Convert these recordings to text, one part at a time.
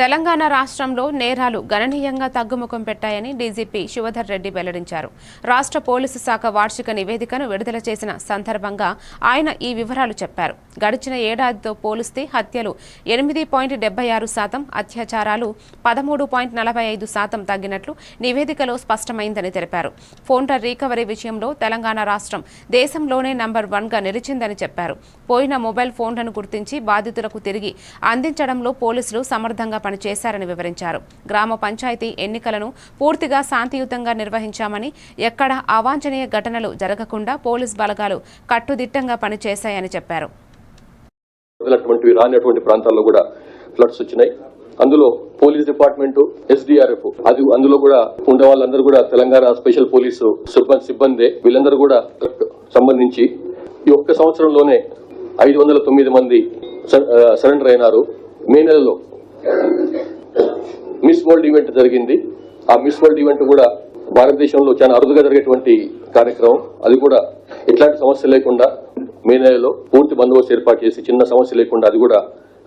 తెలంగాణ రాష్ట్రంలో నేరాలు గణనీయంగా తగ్గుముఖం పెట్టాయని డీజీపీ శివధర్ రెడ్డి వెల్లడించారు. రాష్ట్ర పోలీసు శాఖ వార్షిక నివేదికను విడుదల చేసిన సందర్భంగా ఆయన ఈ వివరాలు చెప్పారు. గడిచిన ఏడాదితో పోలిస్తే హత్యలు 8.76%, అత్యాచారాలు 13.45% తగ్గినట్లు నివేదికలో స్పష్టమైందని తెలిపారు. ఫోన్ల రీకవరీ విషయంలో తెలంగాణ రాష్ట్రం దేశంలోనే నంబర్ 1గా నిలిచిందని చెప్పారు. పోయిన మొబైల్ ఫోన్లను గుర్తించి బాధితులకు తిరిగి అందించడంలో పోలీసులు సమర్థంగా పనిచేశారని వివరించారు. గ్రామ పంచాయతీ ఎన్నికలను పూర్తిగా శాంతియుతంగా నిర్వహించామని, ఎక్కడ అవాంఛనీయ ఘటనలు జరగకుండా పోలీస్ బలగాలు కట్టుదిట్టంగా పనిచేశాయని చెప్పారు. రానటువంటి ప్రాంతాల్లో కూడా ఫ్లడ్స్ వచ్చినాయి. అందులో పోలీస్ డిపార్ట్మెంట్, ఎస్డీఆర్ఎఫ్ అందులో కూడా ఉండే వాళ్ళందరూ కూడా తెలంగాణ స్పెషల్ పోలీసు సిబ్బంది వీళ్ళందరూ కూడా సంబంధించి ఈ ఒక్క సంవత్సరంలోనే 509 మంది సరెండర్ అయినారు. మే నెలలో మిస్ వరల్డ్ ఈవెంట్ జరిగింది. ఆ మిస్ వరల్డ్ ఈవెంట్ కూడా భారతదేశంలో చాలా అరుదుగా జరిగేటువంటి కార్యక్రమం. అది కూడా ఎట్లాంటి సమస్య లేకుండా మే నెలలో పూర్తి బందోబస్తు ఏర్పాటు చేసి చిన్న సమస్య లేకుండా అది కూడా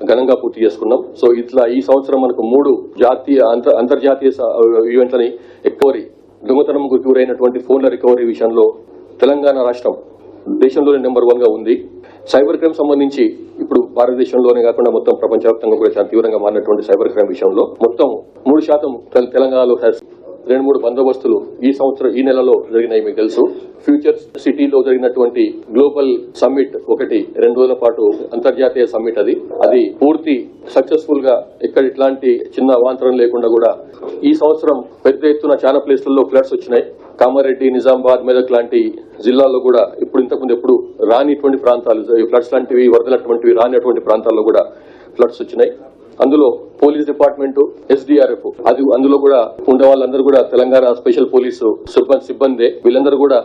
ఘనంగా పూర్తి చేసుకున్నాం. సో ఇట్లా ఈ సంవత్సరం మనకు 3 జాతీయ అంతర్జాతీయ ఈవెంట్లని దొంగతనం గురైనటువంటి ఫోన్ల రికవరీ విషయంలో తెలంగాణ రాష్ట్రం దేశంలోనే నెంబర్ 1గా ఉంది. సైబర్ క్రైమ్ సంబంధించి ఇప్పుడు భారతదేశంలోనే కాకుండా మొత్తం ప్రపంచవ్యాప్తంగా కూడా చాలా తీవ్రంగా మారినటువంటి సైబర్ క్రైమ్ విషయంలో మొత్తం 3% తెలంగాణలో 2-3 బందోబస్తులు ఈ నెలలో జరిగినాయి. మీకు తెలుసు, ఫ్యూచర్ సిటీలో జరిగినటువంటి గ్లోబల్ సమ్మిట్ 2 రోజుల పాటు అంతర్జాతీయ సమ్మిట్ అది పూర్తి సక్సెస్ఫుల్ గా ఎక్కడ ఇట్లాంటి చిన్న అవాంతరం లేకుండా కూడా ఈ సంవత్సరం పెద్ద ఎత్తున చాలా ప్లేస్లలో ఫ్లడ్స్ వచ్చినాయి. కామారెడ్డి, నిజామాబాద్, మెదక్ లాంటి జిల్లాల్లో కూడా ఇంతకుముందు ఎప్పుడు రానిటువంటి ప్రాంతాలు, ఫ్లడ్స్ లాంటివి వరదలటువంటివి రానిటువంటి ప్రాంతాల్లో కూడా ఫ్లడ్స్ వచ్చినాయి. అందులో పోలీస్ డిపార్ట్మెంట్, ఎస్డీఆర్ఎఫ్ అందులో కూడా ఉండే వాళ్ళందరూ కూడా తెలంగాణ స్పెషల్ పోలీసు సిబ్బంది వీళ్ళందరూ కూడా